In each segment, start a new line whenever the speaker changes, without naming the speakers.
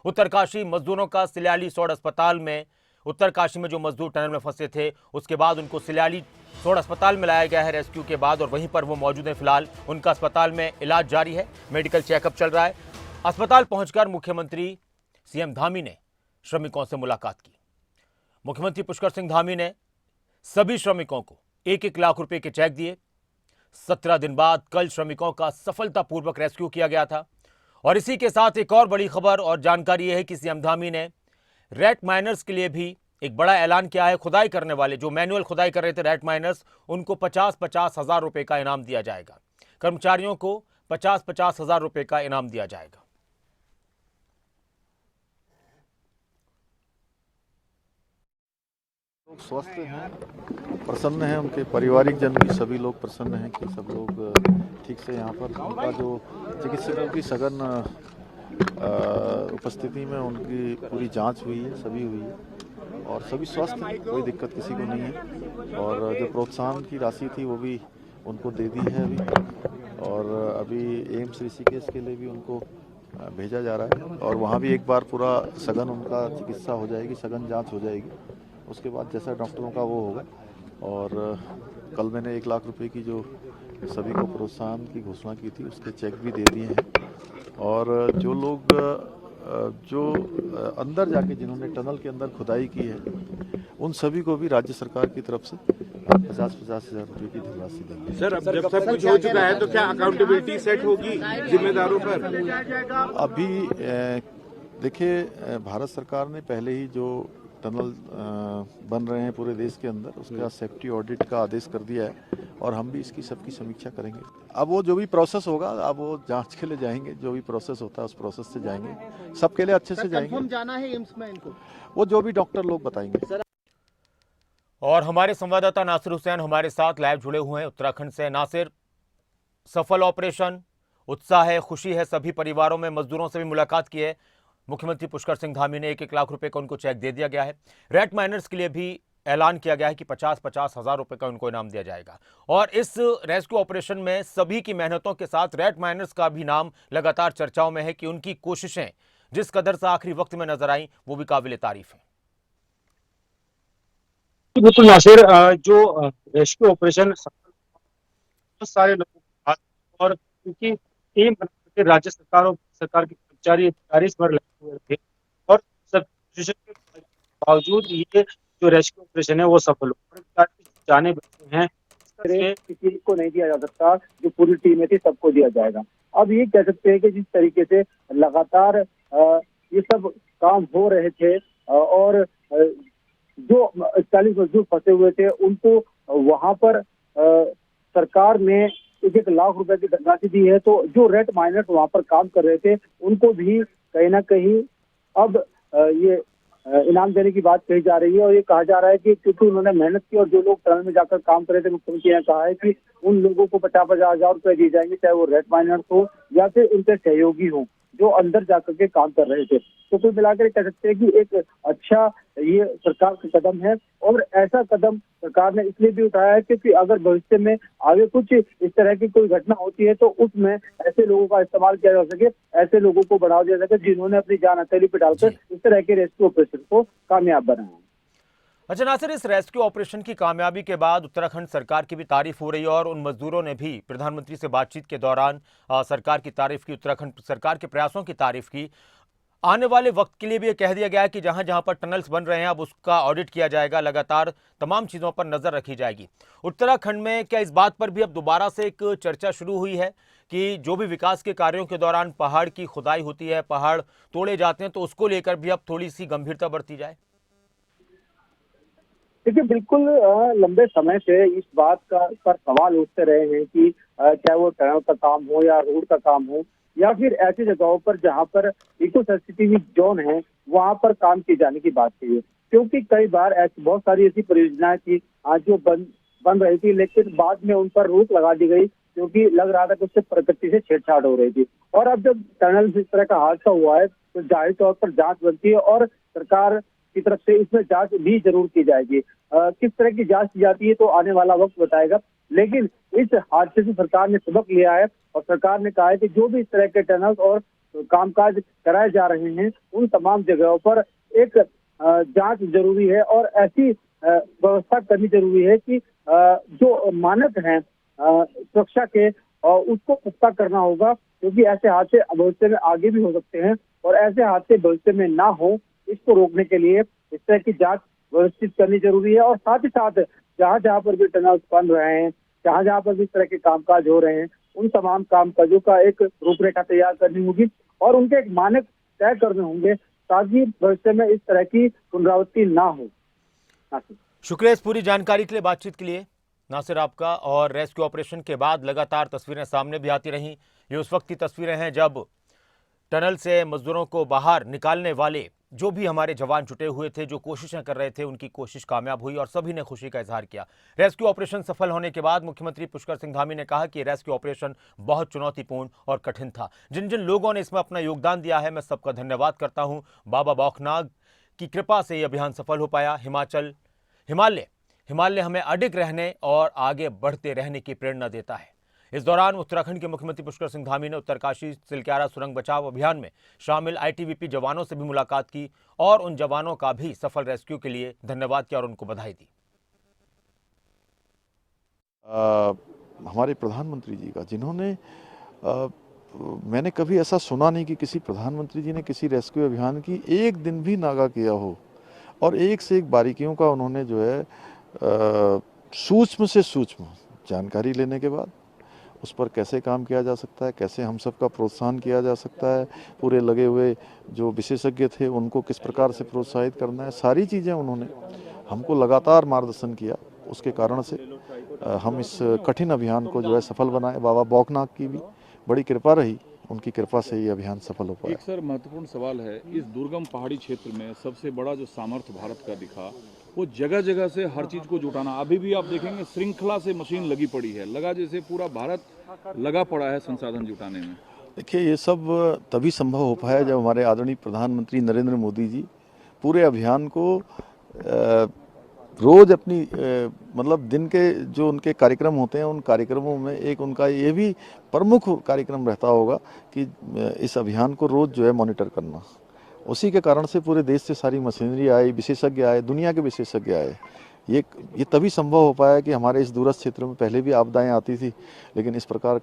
उत्तरकाशी मजदूरों का सिल्याली सौड़ अस्पताल में, उत्तरकाशी में जो मजदूर टनल में फंसे थे उसके बाद उनको सिल्याली सौड़ अस्पताल में लाया गया है रेस्क्यू के बाद, और वहीं पर वो मौजूद हैं। फिलहाल उनका अस्पताल में इलाज जारी है, मेडिकल चेकअप चल रहा है। अस्पताल पहुंचकर मुख्यमंत्री सीएम धामी ने श्रमिकों से मुलाकात की। मुख्यमंत्री पुष्कर सिंह धामी ने सभी श्रमिकों को 1-1 लाख रुपए के चेक दिए। 17 दिन बाद कल श्रमिकों का सफलतापूर्वक रेस्क्यू किया गया था। और इसी के साथ एक और बड़ी खबर और जानकारी यह है कि सीएम धामी ने रैट माइनर्स के लिए भी एक बड़ा ऐलान किया है। खुदाई करने वाले, जो मैनुअल खुदाई कर रहे थे रैट माइनर्स, उनको 50-50 हजार रुपए का इनाम दिया जाएगा। कर्मचारियों को 50-50 हजार रुपए का इनाम दिया जाएगा।
लोग स्वस्थ हैं, प्रसन्न हैं, उनके पारिवारिक जन भी सभी लोग प्रसन्न हैं कि सब लोग ठीक से यहाँ पर उनका जो चिकित्सकों की सघन उपस्थिति में उनकी पूरी जांच हुई है, सभी हुई है और सभी स्वस्थ हैं, कोई दिक्कत किसी को नहीं है। और जो प्रोत्साहन की राशि थी वो भी उनको दे दी है अभी, और अभी एम्स ऋषिकेश के लिए भी उनको भेजा जा रहा है और वहाँ भी एक बार पूरा सघन उनका चिकित्सा हो जाएगी, सघन जाँच हो जाएगी। उसके बाद जैसा डॉक्टरों का वो होगा। और कल मैंने 1 लाख रुपए की जो सभी को प्रोत्साहन की घोषणा की थी उसके चेक भी दे दिए हैं। और जो लोग जो अंदर जाके जिन्होंने टनल के अंदर खुदाई की है उन सभी को भी राज्य सरकार की तरफ से 50-50 हजार रुपये की धनराशि देंगे।
सर, अब जब सब कुछ हो चुका है तो क्या अकाउंटेबिलिटी सेट होगी जिम्मेदारों पर?
अभी देखिए, भारत सरकार ने पहले ही जो टनल बन रहे हैं पूरे देश के अंदर उसका सेफ्टी ऑडिट का आदेश कर दिया है और हम भी इसकी सबकी समीक्षा करेंगे। अब वो जो भी प्रोसेस होगा, अब वो जांच के लिए जाएंगे, जो भी प्रोसेस होता है उस प्रोसेस से जाएंगे, सबके लिए अच्छे से जाएंगे।
कंफर्म जाना है एम्स में इनको,
वो जो भी डॉक्टर लोग बताएंगे।
और हमारे संवाददाता नासिर हुसैन हमारे साथ लाइव जुड़े हुए हैं उत्तराखंड से। नासिर, सफल ऑपरेशन, उत्साह है, खुशी है सभी परिवारों में, मजदूरों से भी मुलाकात की है। मुख्यमंत्री पुष्कर सिंह धामी ने 1-1 लाख रुपए का उनको चेक दे दिया गया है। रैट माइनर्स के लिए भी ऐलान किया गया है कि 50-50 हजार रुपए का उनको इनाम दिया जाएगा। और इस रेस्क्यू ऑपरेशन में सभी की मेहनतों के साथ रैट माइनर्स का भी नाम लगातार चर्चाओं में है कि उनकी कोशिशें जिस कदर से आखिरी वक्त में नजर आई वो भी काबिल तारीफ है।
बिल्कुल नासिर, जो रेस्क्यू ऑपरेशन बहुत सारे लोगों और क्योंकि टीम बनाकर राज्य सरकार और सरकार के कर्मचारी अधिकारी इस पर लगे हुए थे और सब कोशिशों के बावजूद ये जो रेस्क्यू ऑपरेशन है वो सफल हो जाने बचे हैं।
किसी को नहीं दिया जा सकता, जो पूरी टीम में थी सबको दिया जाएगा। अब ये कह सकते हैं कि जिस तरीके से लगातार ये सब काम हो रहे थे और जो 40 मजदूर फंसे हुए थे उनको वहां पर सरकार ने 1-1 लाख रुपए की धनराशि दी है। तो जो रेट माइनर्स वहां पर काम कर रहे थे उनको भी कहीं ना कहीं अब ये इनाम देने की बात कही जा रही है। और ये कहा जा रहा है कि क्योंकि उन्होंने मेहनत की और जो लोग टनल में जाकर काम कर रहे थे, मुख्यमंत्री ने कहा है कि उन लोगों को 50-50 हजार रुपए दिए जाएंगे, चाहे वो रेट माइनर्स हो या फिर उनके सहयोगी हो जो अंदर जाकर के काम कर रहे थे। तो कुल मिलाकर कह सकते हैं कि एक अच्छा ये सरकार का कदम है और ऐसा कदम सरकार ने इसलिए भी उठाया है क्योंकि अगर भविष्य में आगे कुछ इस तरह की कोई घटना होती है तो उसमें ऐसे लोगों का इस्तेमाल किया जा सके, ऐसे लोगों को बढ़ावा दिया सके जिन्होंने अपनी जान हथेली पे डालकर इस तरह के रेस्क्यू ऑपरेशन को कामयाब बनाया।
अच्छा नासिर, इस रेस्क्यू ऑपरेशन की कामयाबी के बाद उत्तराखंड सरकार की भी तारीफ हो रही है और उन मजदूरों ने भी प्रधानमंत्री से बातचीत के दौरान सरकार की तारीफ की, उत्तराखंड सरकार के प्रयासों की तारीफ की। आने वाले वक्त के लिए भी ये कह दिया गया है कि जहां जहां पर टनल्स बन रहे हैं अब उसका ऑडिट किया जाएगा, लगातार तमाम चीज़ों पर नज़र रखी जाएगी। उत्तराखंड में क्या इस बात पर भी अब दोबारा से एक चर्चा शुरू हुई है कि जो भी विकास के कार्यों के दौरान पहाड़ की खुदाई होती है, पहाड़ तोड़े जाते हैं, तो उसको लेकर भी अब थोड़ी सी गंभीरता बरती जाए?
देखिए, बिल्कुल लंबे समय से इस बात पर सवाल उठते रहे हैं कि चाहे वो टनल का काम हो या रोड का काम हो या फिर ऐसी जगहों पर जहां पर इको सेंसिटिव जोन है वहां पर काम किए जाने की बात कही है। क्योंकि कई बार ऐसी बहुत सारी ऐसी परियोजनाएं थी जो बन रही थी, लेकिन बाद में उन पर रोक लगा दी गई क्योंकि लग रहा था कि उससे प्रकृति से छेड़छाड़ हो रही थी। और अब जब टनल इस तरह का हादसा हुआ है तो जाहिर तौर पर जांच बनती है और सरकार की तरफ से इसमें जांच भी जरूर की जाएगी। किस तरह की जांच की जाती है तो आने वाला वक्त बताएगा, लेकिन इस हादसे से सरकार ने सबक लिया है और सरकार ने कहा है कि जो भी इस तरह के टनल्स और कामकाज कराए जा रहे हैं उन तमाम जगहों पर एक जांच जरूरी है और ऐसी व्यवस्था करनी जरूरी है कि जो मानक हैं सुरक्षा के उसको पुख्ता करना होगा, क्योंकि ऐसे हादसे भविष्य में आगे भी हो सकते हैं और ऐसे हादसे भविष्य में ना हो इसको रोकने के लिए इस तरह की जांच व्यवस्थित करनी जरूरी है। और साथ ही साथ जहां जहां पर भी टनल बन रहे हैं, जहां जहां पर भी इस तरह के कामकाज हो रहे हैं, उन तमाम कामकाजों का एक रूपरेखा तैयार करनी होगी और उनके एक मानक तय करने होंगे ताकि भविष्य में इस तरह की पुनरावृत्ति ना हो।
शुक्रिया इस पूरी जानकारी के लिए, बातचीत के लिए नासिर आपका। और रेस्क्यू ऑपरेशन के बाद लगातार तस्वीरें सामने भी आती रहीं। ये उस वक्त की तस्वीरें हैं जब टनल से मजदूरों को बाहर निकालने वाले जो भी हमारे जवान जुटे हुए थे, जो कोशिशें कर रहे थे, उनकी कोशिश कामयाब हुई और सभी ने खुशी का इजहार किया। रेस्क्यू ऑपरेशन सफल होने के बाद मुख्यमंत्री पुष्कर सिंह धामी ने कहा कि रेस्क्यू ऑपरेशन बहुत चुनौतीपूर्ण और कठिन था। जिन जिन लोगों ने इसमें अपना योगदान दिया है, मैं सबका धन्यवाद करता हूं। बाबा बौखनाग की कृपा से यह अभियान सफल हो पाया। हिमालय हमें अडिग रहने और आगे बढ़ते रहने की प्रेरणा देता है। इस दौरान उत्तराखंड के मुख्यमंत्री पुष्कर सिंह धामी ने उत्तरकाशी सिलक्यारा सुरंग बचाव अभियान में शामिल आईटीबीपी जवानों से भी मुलाकात की और उन जवानों का भी सफल रेस्क्यू के लिए धन्यवाद किया और उनको बधाई दी।
हमारे प्रधानमंत्री जी का, जिन्होंने मैंने कभी ऐसा सुना नहीं कि किसी प्रधानमंत्री जी ने किसी रेस्क्यू अभियान की एक दिन भी नागा किया हो और एक से एक बारीकियों का उन्होंने जो है सूक्ष्म से सूक्ष्म जानकारी लेने के बाद उस पर कैसे काम किया जा सकता है, कैसे हम सबका प्रोत्साहन किया जा सकता है, पूरे लगे हुए जो विशेषज्ञ थे उनको किस प्रकार से प्रोत्साहित करना है, सारी चीज़ें उन्होंने हमको लगातार मार्गदर्शन किया। उसके कारण से हम इस कठिन अभियान को जो है सफल बनाए। बाबा बौखनाग की भी बड़ी कृपा रही, उनकी कृपा से ये अभियान सफल हो पाया।
एक सर महत्वपूर्ण सवाल है, इस दुर्गम पहाड़ी क्षेत्र में सबसे बड़ा जो सामर्थ्य भारत का दिखा वो जगह जगह से हर चीज को जुटाना। अभी भी आप देखेंगे श्रृंखला से मशीन लगी पड़ी है, लगा जैसे पूरा भारत लगा पड़ा है संसाधन जुटाने में।
देखिए, ये सब तभी संभव हो पाया जब हमारे आदरणीय प्रधानमंत्री नरेंद्र मोदी जी पूरे अभियान को रोज अपनी मतलब दिन के जो उनके कार्यक्रम होते हैं उन कार्यक्रमों में एक उनका ये भी प्रमुख कार्यक्रम रहता होगा कि इस अभियान को रोज जो है मॉनिटर करना। उसी के कारण से पूरे देश से सारी मशीनरी आई, विशेषज्ञ आए, दुनिया के विशेषज्ञ आए। ये तभी संभव हो पाया कि हमारे इस दूरस्थ क्षेत्र में पहले भी आपदाएं आती थी, लेकिन इस प्रकार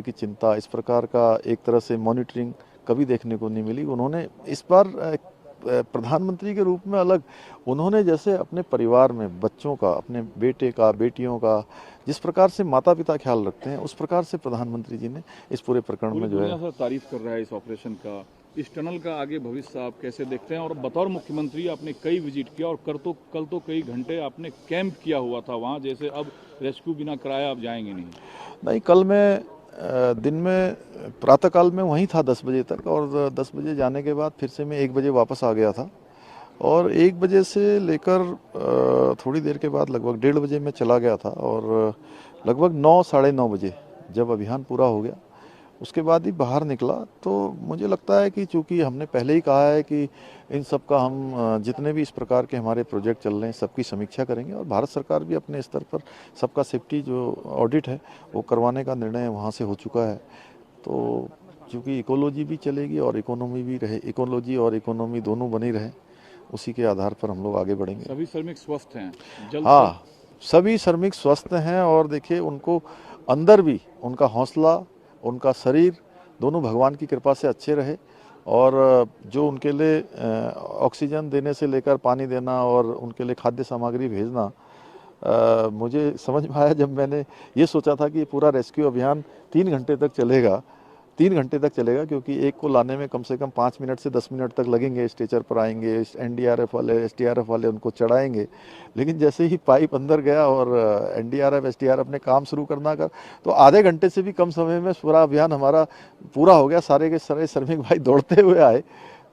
की चिंता, इस प्रकार का एक तरह से मॉनिटरिंग कभी देखने को नहीं मिली। उन्होंने इस बार प्रधानमंत्री के रूप में अलग, उन्होंने जैसे अपने परिवार में बच्चों का, अपने बेटे का, बेटियों का जिस प्रकार से माता पिता ख्याल रखते हैं, उस प्रकार से प्रधानमंत्री जी ने इस पूरे प्रकरण में जो है
तारीफ कर रहा है इस ऑपरेशन का। इस टनल का आगे भविष्य आप कैसे देखते हैं? और बतौर मुख्यमंत्री आपने कई विजिट किया और कल तो कई घंटे आपने कैंप किया हुआ था वहाँ, जैसे अब रेस्क्यू बिना कराए आप जाएंगे नहीं?
कल मैं दिन में प्रातःकाल में वहीं था 10 बजे तक, और 10 बजे जाने के बाद फिर से मैं 1 बजे वापस आ गया था और 1 बजे से लेकर थोड़ी देर के बाद लगभग 1:30 बजे मैं चला गया था और लगभग 9 साढ़े 9 बजे जब अभियान पूरा हो गया उसके बाद ही बाहर निकला। तो मुझे लगता है कि चूँकि हमने पहले ही कहा है कि इन सब का हम जितने भी इस प्रकार के हमारे प्रोजेक्ट चल रहे हैं सबकी समीक्षा करेंगे और भारत सरकार भी अपने स्तर पर सबका सेफ्टी जो ऑडिट है वो करवाने का निर्णय वहाँ से हो चुका है। तो चूँकि इकोलॉजी भी चलेगी और इकोनॉमी भी रहे, इकोलॉजी और इकोनॉमी दोनों बनी रहे, उसी के आधार पर हम लोग आगे बढ़ेंगे।
सभी श्रमिक स्वस्थ हैं?
हाँ, सभी श्रमिक स्वस्थ हैं और देखिए उनको अंदर भी उनका हौसला, उनका शरीर दोनों भगवान की कृपा से अच्छे रहे और जो उनके लिए ऑक्सीजन देने से लेकर पानी देना और उनके लिए खाद्य सामग्री भेजना, मुझे समझ में आया जब मैंने ये सोचा था कि पूरा रेस्क्यू अभियान 3 घंटे तक चलेगा, 3 घंटे तक चलेगा, क्योंकि एक को लाने में कम से कम 5 मिनट से 10 मिनट तक लगेंगे। स्ट्रेचर पर आएंगे, एनडीआरएफ वाले, एसडीआरएफ वाले उनको चढ़ाएंगे, लेकिन जैसे ही पाइप अंदर गया और एनडीआरएफ एसडीआरएफ ने काम शुरू करना कर तो आधे घंटे से भी कम समय में पूरा अभियान हमारा पूरा हो गया। सारे के सारे श्रमिक भाई दौड़ते हुए आए,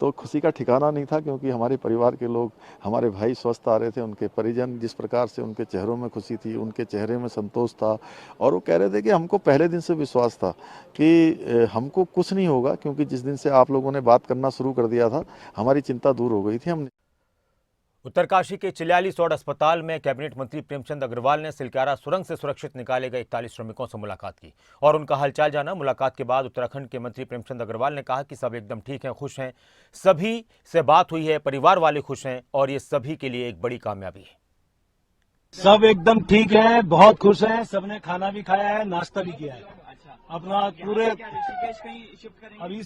तो खुशी का ठिकाना नहीं था, क्योंकि हमारे परिवार के लोग, हमारे भाई स्वस्थ आ रहे थे, उनके परिजन जिस प्रकार से उनके चेहरों में खुशी थी, उनके चेहरे में संतोष था और वो कह रहे थे कि हमको पहले दिन से विश्वास था कि हमको कुछ नहीं होगा, क्योंकि जिस दिन से आप लोगों ने बात करना शुरू कर दिया था हमारी चिंता दूर हो गई थी। हमने
उत्तरकाशी के चिल्याली सौड़ अस्पताल में कैबिनेट मंत्री प्रेमचंद अग्रवाल ने सिलक्यारा सुरंग से सुरक्षित निकाले गए 41 श्रमिकों से मुलाकात की और उनका हालचाल जाना। मुलाकात के बाद उत्तराखंड के मंत्री प्रेमचंद अग्रवाल ने कहा कि सब एकदम ठीक हैं, खुश हैं, सभी से बात हुई है, परिवार वाले खुश हैं और ये सभी के लिए एक बड़ी कामयाबी है।
सब एकदम ठीक है, बहुत खुश हैं, सबने खाना भी खाया है, नाश्ता भी किया है। अपना पूरे अभी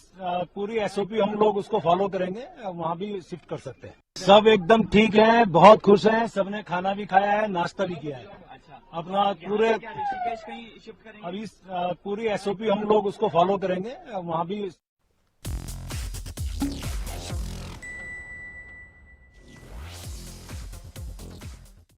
पूरी एसओपी हम लोग उसको फॉलो करेंगे, वहाँ भी शिफ्ट कर सकते हैं। सब एकदम ठीक है, बहुत खुश हैं, सबने खाना भी खाया है, नाश्ता भी किया है। अपना पूरे अभी पूरी एसओपी हम लोग उसको फॉलो करेंगे, वहाँ भी